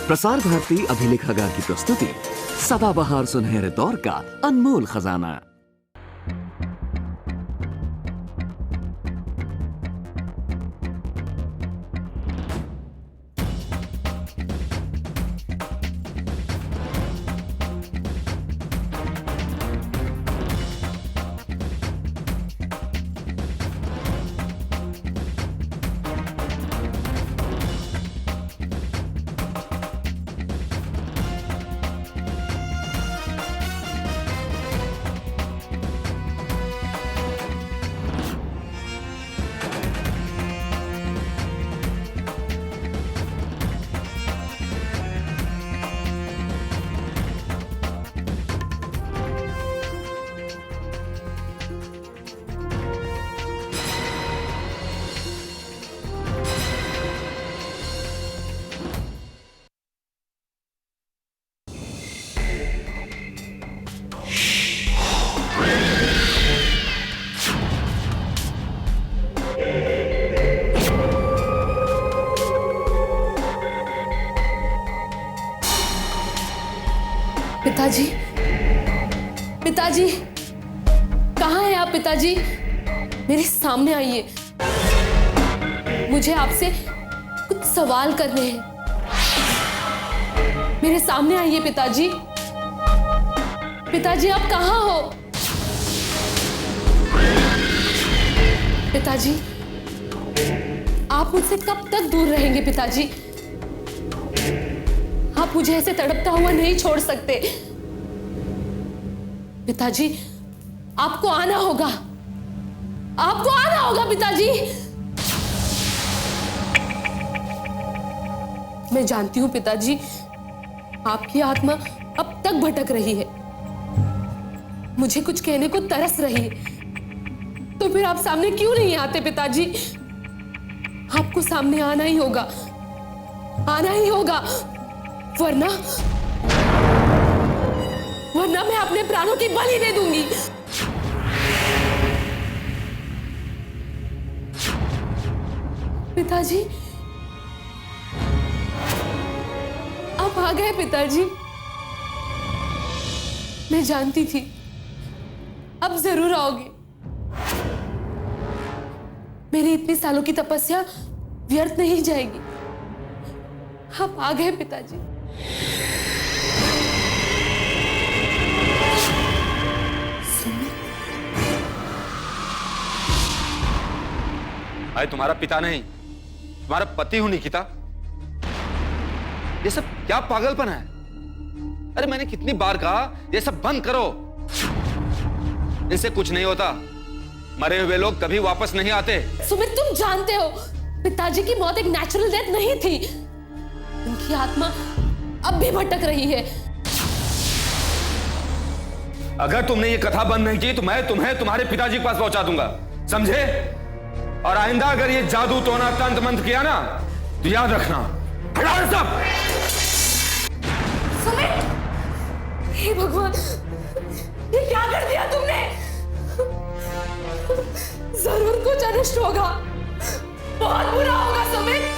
प्रसार भारती अभिलेखागार की प्रस्तुति सदाबहार सुनहरे दौर का अनमोल खजाना। पिताजी, पिताजी, कहाँ हैं आप पिताजी? मेरे सामने आइए, मुझे आपसे कुछ सवाल करने हैं। मेरे सामने आइए पिताजी। पिताजी आप कहाँ हो? पिताजी, आप मुझसे कब तक दूर रहेंगे पिताजी? आप मुझे ऐसे तड़पता हुआ नहीं छोड़ सकते। पिताजी, आपको आना होगा, आपको आना होगा पिताजी। मैं जानती हूं पिताजी, आपकी आत्मा अब तक भटक रही है, मुझे कुछ कहने को तरस रही है, तो फिर आप सामने क्यों नहीं आते पिताजी? आपको सामने आना ही होगा, आना ही होगा, वरना मैं अपने प्राणों की बलि दे दूंगी। पिताजी, आप आ गए पिताजी। मैं जानती थी अब जरूर आओगे। मेरी इतनी सालों की तपस्या व्यर्थ नहीं जाएगी। आप आ गए पिताजी। मैं तुम्हारा पिता नहीं, तुम्हारा पति हूं निकिता। ये सब क्या पागलपन है? अरे मैंने कितनी बार कहा ये सब बंद करो। इनसे कुछ नहीं होता, मरे हुए लोग कभी वापस नहीं आते। सुमित, तुम जानते हो पिताजी की मौत एक नेचुरल डेथ नहीं थी। उनकी आत्मा अब भी भटक रही है। अगर तुमने ये कथा बंद नहीं की तो मैं तुम्हें तुम्हारे पिताजी के पास पहुंचा दूंगा, समझे? और आइंदा अगर ये जादू टोना तंत्र मंत्र किया ना तो याद रखना, हटाओ सब। सुमित, हे भगवान, ये क्या कर दिया तुमने? जरूर कुछ अनिष्ट होगा, बहुत बुरा होगा Sumit.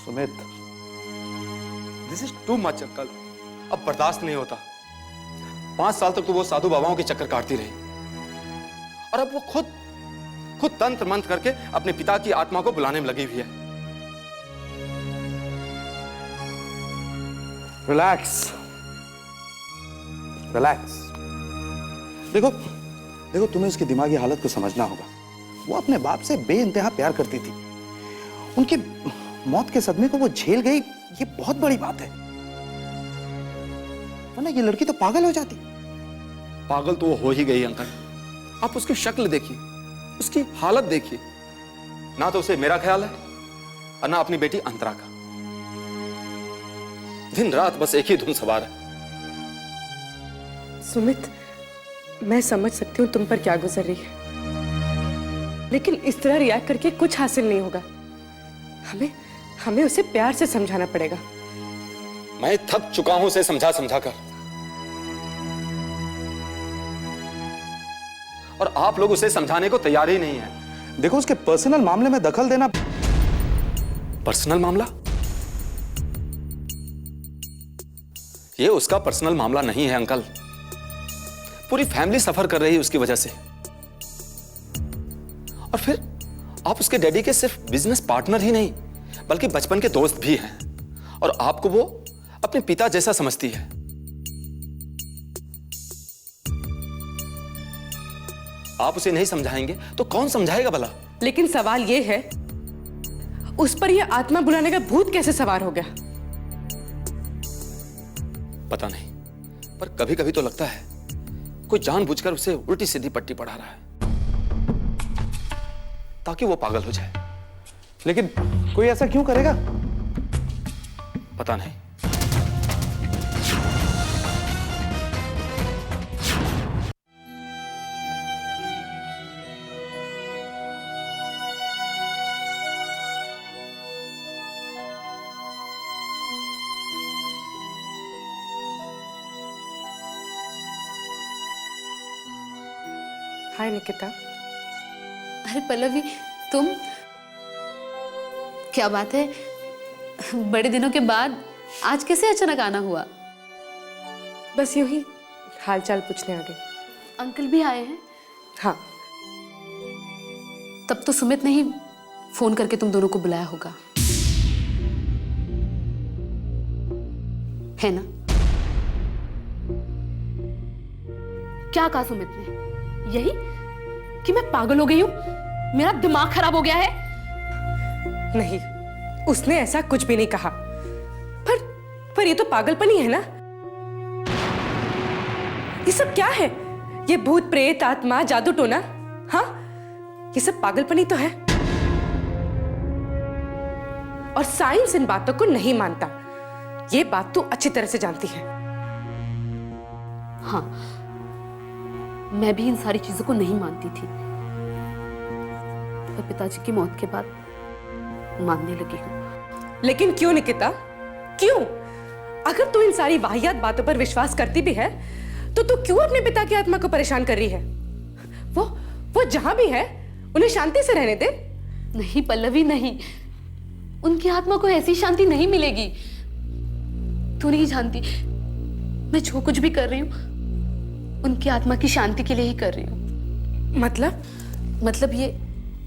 Sumit, this is too much uncle. अब बर्दाश्त नहीं होता। 5 साल तक तो वो साधु बाबाओं के चक्कर काटती रही, और अब वो खुद तंत्र मंत्र करके अपने पिता की आत्मा को बुलाने में लगी हुई है। Relax, relax. देखो तुम्हें उसकी दिमागी हालत को समझना होगा। वो अपने बाप से बेइंतहा प्यार करती थी। उनकी मौत के सदमे को वो झेल गई, ये बहुत बड़ी बात है। वरना ये लड़की तो पागल हो जाती। पागल तो वो हो ही गई अंकल। आप उसकी शक्ल देखिए, उसकी हालत देखिए। ना तो उसे मेरा ख्याल है और ना अपनी बेटी अंतरा का। दिन रात बस एक ही धुन सवार है। सुमित, मैं समझ सकती हूँ तुम पर क्या गुजर रही है, लेकिन इस तरह रिएक्ट करके कुछ हासिल नहीं होगा। हमें उसे प्यार से समझाना पड़ेगा। मैं थक चुका हूं उसे समझा कर। और आप लोग उसे समझाने को तैयार ही नहीं है। देखो, उसके पर्सनल मामले में दखल देना। पर्सनल मामला? ये उसका पर्सनल मामला नहीं है अंकल। पूरी फैमिली सफर कर रही है उसकी वजह से। और फिर आप उसके डैडी के सिर्फ बिजनेस पार्टनर ही नहीं बल्कि बचपन के दोस्त भी हैं, और आपको वो अपने पिता जैसा समझती है। आप उसे नहीं समझाएंगे तो कौन समझाएगा भला? लेकिन सवाल ये है, उस पर यह आत्मा बुलाने का भूत कैसे सवार हो गया? पता नहीं, पर कभी कभी तो लगता है कोई जानबूझकर उसे उल्टी सीधी पट्टी पढ़ा रहा है ताकि वो पागल हो जाए। लेकिन कोई ऐसा क्यों करेगा? पता नहीं। हाय निकिता। अरे पल्लवी, तुम? क्या बात है, बड़े दिनों के बाद आज कैसे अचानक आना हुआ? बस यूं ही हालचाल पूछने आ गई। अंकल भी आए हैं? हाँ। तब तो सुमित ने ही फोन करके तुम दोनों को बुलाया होगा, है ना? क्या कहा सुमित ने? यही कि मैं पागल हो गई हूं, मेरा दिमाग खराब हो गया है? नहीं, उसने ऐसा कुछ भी नहीं कहा। पर ये तो पागलपनी है ना। ये सब क्या है? ये भूत प्रेत आत्मा जादू टोना, हाँ, ये सब पागलपनी तो है। और साइंस इन बातों को नहीं मानता, ये बात तू अच्छी तरह से जानती है। हाँ, मैं भी इन सारी चीजों को नहीं मानती थी, पर पिताजी की मौत के बाद मानने लगी हूं। लेकिन क्यों निकिता, क्यों? अगर तू इन सारी वाहियात बातों पर विश्वास करती भी है तो तू क्यों अपने पिता की आत्मा को परेशान कर रही है? वो जहां भी है उन्हें शांति से रहने दे। नहीं पल्लवी, नहीं, उनकी आत्मा को ऐसी शांति नहीं मिलेगी। तू नहीं जानती, मैं जो कुछ भी कर रही हूं उनकी आत्मा की शांति के लिए ही कर रही हूं। मतलब ये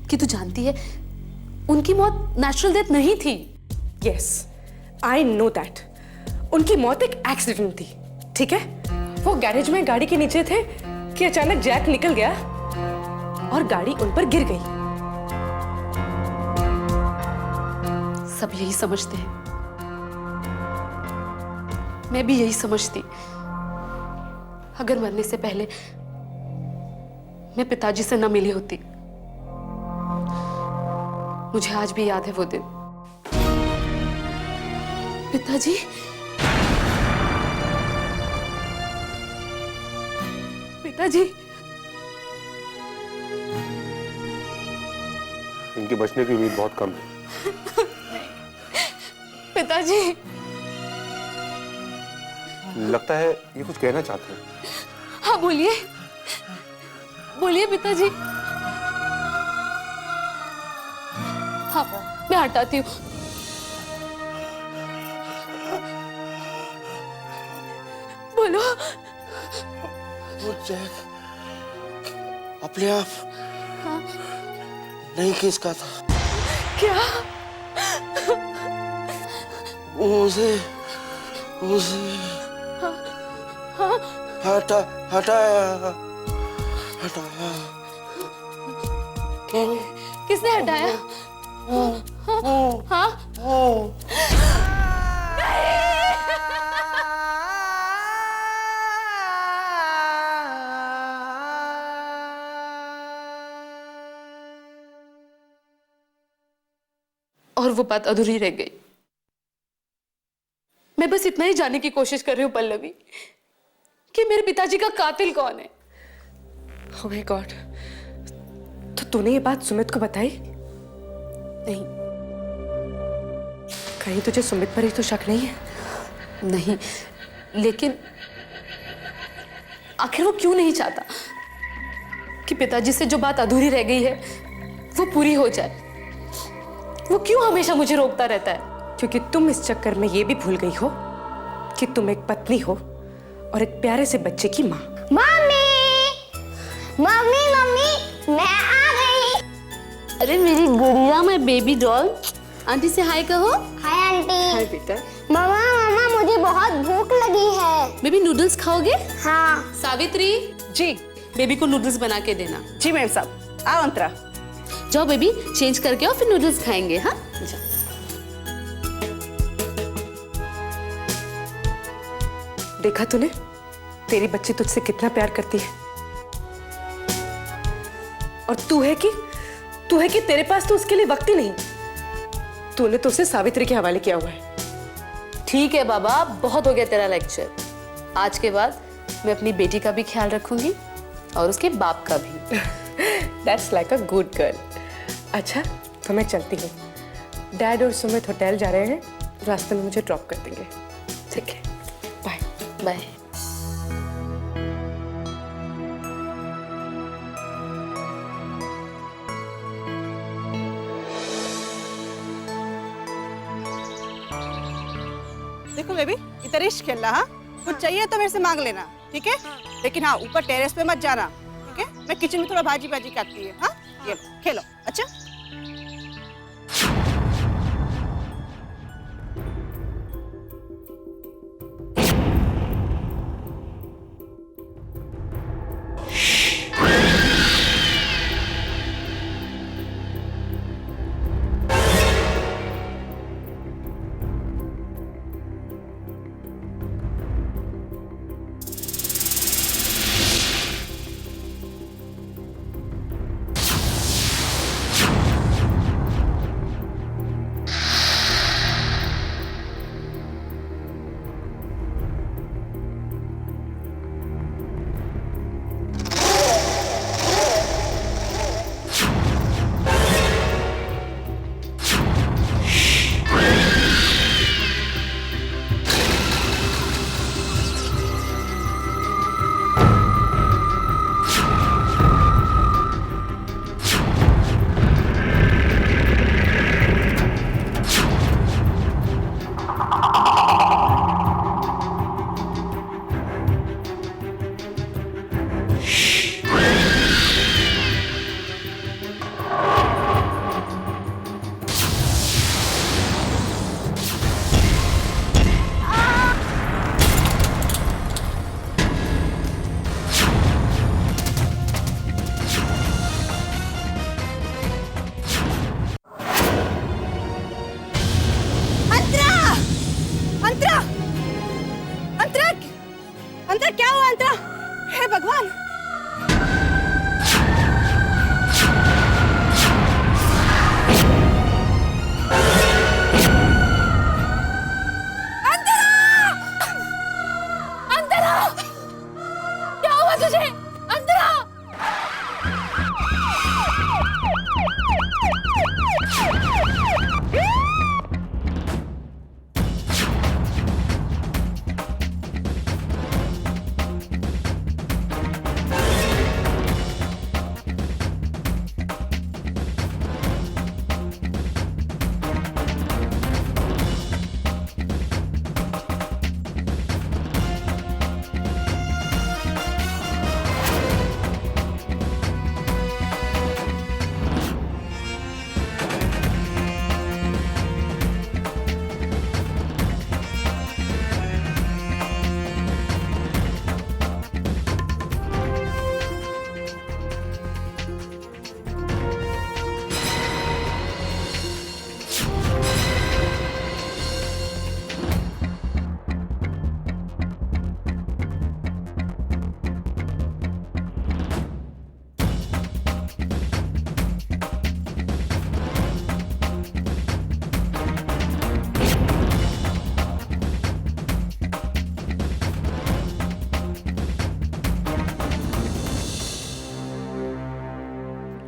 कि तू जानती है उनकी मौत नेचुरल डेथ नहीं थी। Yes, I know that. उनकी मौत एक एक्सीडेंट थी, ठीक है? वो गैरेज में गाड़ी के नीचे थे कि अचानक जैक निकल गया और गाड़ी उन पर गिर गई। सब यही समझते हैं, मैं भी यही समझती। अगर मरने से पहले मैं पिताजी से न मिली होती। मुझे आज भी याद है वो दिन। पिताजी, पिताजी, इनके बचने की उम्मीद बहुत कम है। पिताजी। लगता है ये कुछ कहना चाहते हैं। हाँ बोलिए, बोलिए पिताजी। हाँ, मैं हटाती हूँ। बोलो। वो जैक अपने आप नहीं खिसका था। क्या? उसे हटाया। किसने हटाया? हाँ? और वो बात अधूरी रह गई। मैं बस इतना ही जानने की कोशिश कर रही हूँ पल्लवी, कि मेरे पिताजी का कातिल कौन है। Oh my God, तो तूने ये बात सुमित को बताई? नहीं। कहीं तुझे सुमित पर ही तो शक नहीं है? नहीं, लेकिन आखिर वो क्यों नहीं चाहता कि पिताजी से जो बात अधूरी रह गई है वो पूरी हो जाए। वो क्यों हमेशा मुझे रोकता रहता है? क्योंकि तुम इस चक्कर में ये भी भूल गई हो कि तुम एक पत्नी हो और एक प्यारे से बच्चे की माँ। मम्मी मम्मी मम्मी मैं आ गई। अरे मेरी गुड़िया, मैं बेबी डॉल। आंटी से हाय कहो। Hi aunty. हाय बेटा। मामा मामा मुझे बहुत भूख लगी है। बेबी नूडल्स खाओगे? हाँ। सावित्री, जी बेबी को नूडल्स बना के देना। जी मैम साहब। आओ अंतरा। जाओ बेबी, चेंज करके आओ, फिर नूडल्स खाएंगे। हाँ जाओ। देखा तूने, तेरी बच्ची तुझसे कितना प्यार करती है। और तू है कि तेरे पास तो उसके लिए वक्त ही नहीं। तूने तो उसे सावित्री के हवाले किया हुआ है। ठीक है बाबा, बहुत हो गया तेरा लेक्चर। आज के बाद मैं अपनी बेटी का भी ख्याल रखूंगी और उसके बाप का भी। That's like a good girl. अच्छा, तो मैं चलती हूँ। डैड और सुमित होटल जा रहे हैं, रास्ते में मुझे ड्रॉप कर देंगे। ठीक है, बाय बाय। देखो बेबी, इधर इश्क खेल रहा। कुछ चाहिए तो मेरे से मांग लेना, ठीक है? लेकिन हाँ, ऊपर टेरेस पे मत जाना, ठीक है? मैं किचन में थोड़ा भाजी काटती है। हाँ, ये लो, खेलो। अच्छा? अंतरा क्या हुआ? अंतरा, हे भगवान!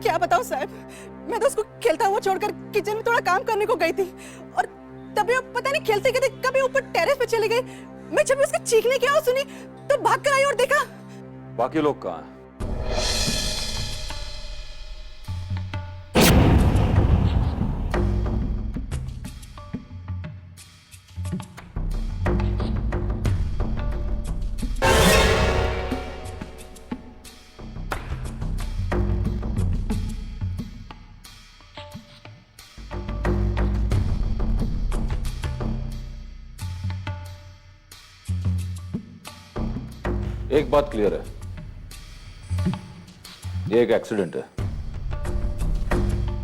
क्या बताऊं साहब, मैं तो उसको खेलता हुआ छोड़कर किचन में थोड़ा काम करने को गई थी और तभी वो पता नहीं खेलते खेलते कभी ऊपर टेरेस पे चले गए। मैं जब उसके चीखने की आवाज सुनी तो भाग कर आई और देखा। बाकी लोग कहाँ हैं? एक बात क्लियर है, ये एक एक्सीडेंट है।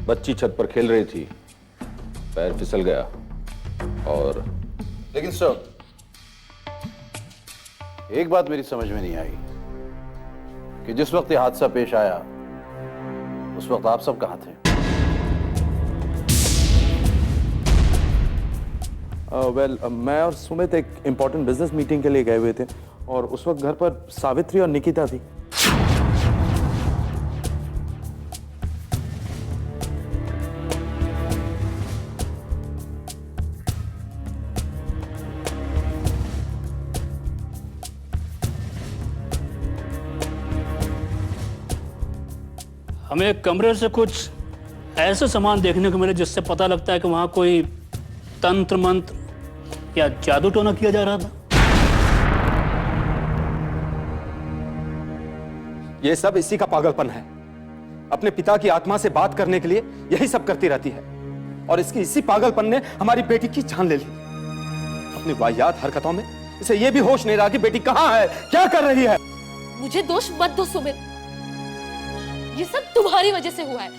बच्ची छत पर खेल रही थी, पैर फिसल गया और लेकिन सर, एक बात मेरी समझ में नहीं आई कि जिस वक्त ये हादसा पेश आया उस वक्त आप सब कहां थे? मैं और सुमित एक इंपॉर्टेंट बिजनेस मीटिंग के लिए गए हुए थे और उस वक्त घर पर सावित्री और निकिता थी। हमें कमरे से कुछ ऐसे सामान देखने को मिले जिससे पता लगता है कि वहां कोई तंत्र मंत्र या जादू टोना किया जा रहा था। ये सब इसी का पागलपन है। अपने पिता की आत्मा से बात करने के लिए यही सब करती रहती है और इसकी इसी पागलपन ने हमारी बेटी की जान ले ली। अपनी वाहियात हरकतों में इसे ये भी होश नहीं रहा कि बेटी कहां है, क्या कर रही है। मुझे दोष मत दो सुमित, ये सब तुम्हारी वजह से हुआ है,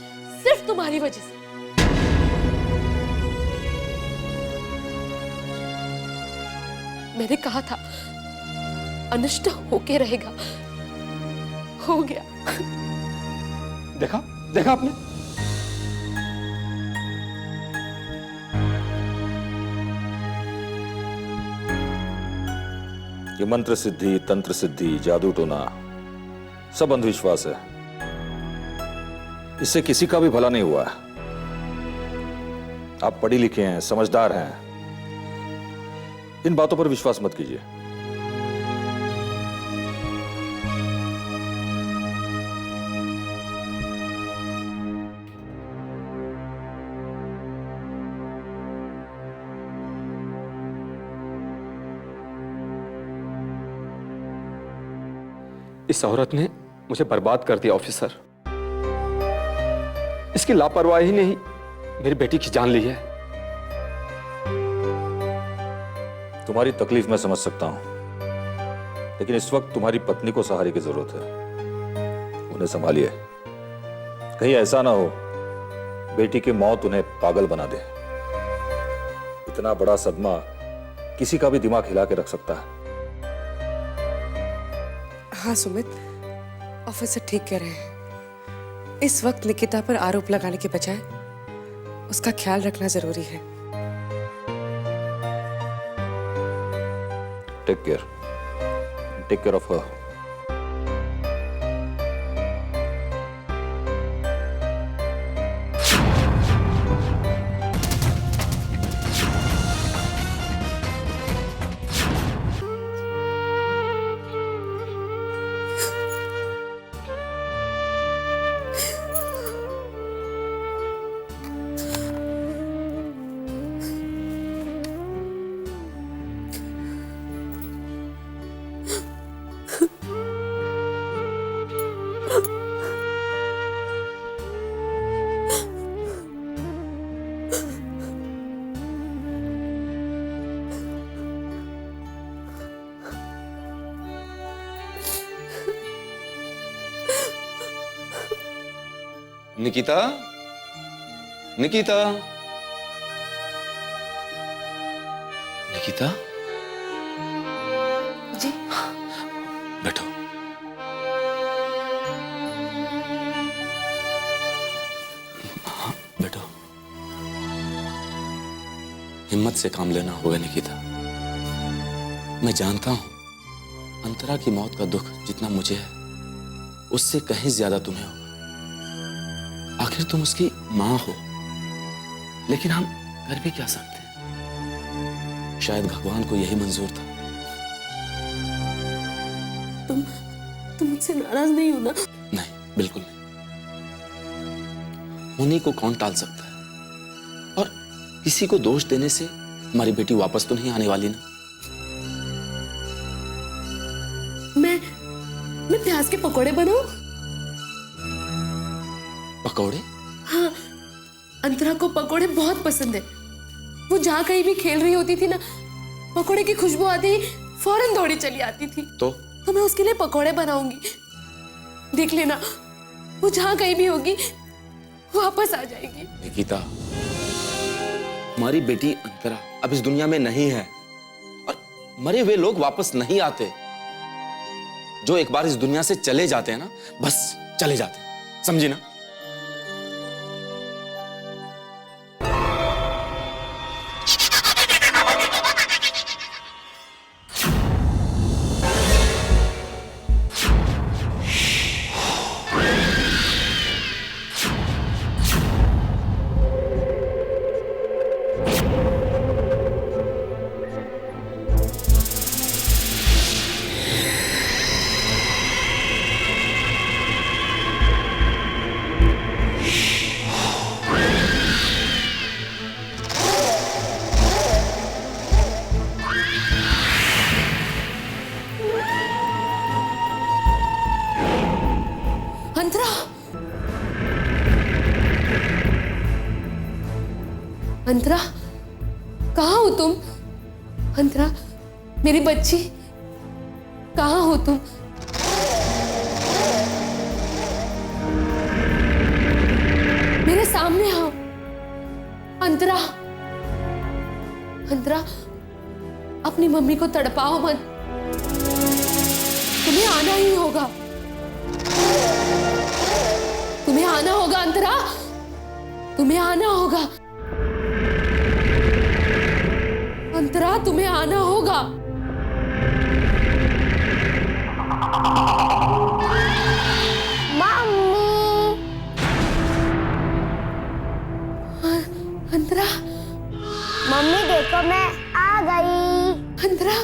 सिर्फ तुम्हारी वजह से। मैंने कहा था अनिष्ट होके रहेगा, हो गया। देखा देखा आपने। ये मंत्र सिद्धि, तंत्र सिद्धि, जादू टोना सब अंधविश्वास है। इससे किसी का भी भला नहीं हुआ है। आप पढ़ी लिखे हैं, समझदार हैं, इन बातों पर विश्वास मत कीजिए। इस औरत ने मुझे बर्बाद कर दिया ऑफिसर। इसकी लापरवाही ने ही मेरी बेटी की जान ली है। तुम्हारी तकलीफ मैं समझ सकता हूं, लेकिन इस वक्त तुम्हारी पत्नी को सहारे की जरूरत है। उन्हें संभालिए, कहीं ऐसा ना हो बेटी की मौत उन्हें पागल बना दे। इतना बड़ा सदमा किसी का भी दिमाग हिला के रख सकता है। हाँ सुमित, ऑफिसर ठीक कह रहे हैं। इस वक्त निकिता पर आरोप लगाने के बजाय उसका ख्याल रखना जरूरी है। Take care of her. Nikita, Nikita, Nikita, ji बैठो। हाँ, बैठो। हिम्मत से काम लेना होगा निकिता। मैं जानता हूं अंतरा की मौत का दुख जितना मुझे है उससे कहीं ज्यादा तुम्हें होगा। आखिर तुम उसकी मां हो, लेकिन हम कर भी क्या सकते हैं। शायद भगवान को यही मंजूर था। तुम मुझसे नाराज नहीं हो ना? नहीं, बिल्कुल नहीं। उन्हीं को कौन टाल सकता है, और किसी को दोष देने से हमारी बेटी वापस तो नहीं आने वाली ना। मैं प्याज के पकोड़े बनाऊं? पकोड़े? हाँ, अंतरा को पकोड़े बहुत पसंद है। वो जहाँ कहीं भी खेल रही होती थी ना, पकोड़े की खुशबू आती ही फौरन दौड़ी चली आती थी। तो तो मैं उसके लिए पकौड़े बनाऊंगी। देख लेना, वो जहां कहीं भी होगी वापस आ जाएगी। निकिता, हमारी बेटी अंतरा अब इस दुनिया में नहीं है और मरे हुए लोग वापस नहीं आते। जो एक बार इस दुनिया से चले जाते हैं ना, बस चले जाते हैं, समझी ना? अंतरा, अंतरा, कहाँ हो तुम? अंतरा, मेरी बच्ची, कहाँ हो तुम? मेरे सामने आओ। अंतरा, अंतरा, अपनी मम्मी को तड़पाओ मत, तुम्हें आना ही होगा। तुम्हें आना होगा अंतरा, तुम्हें आना होगा। अंतरा, तुम्हें आना होगा। मम्मी, अंतरा, मम्मी देखो मैं आ गई। अंतरा,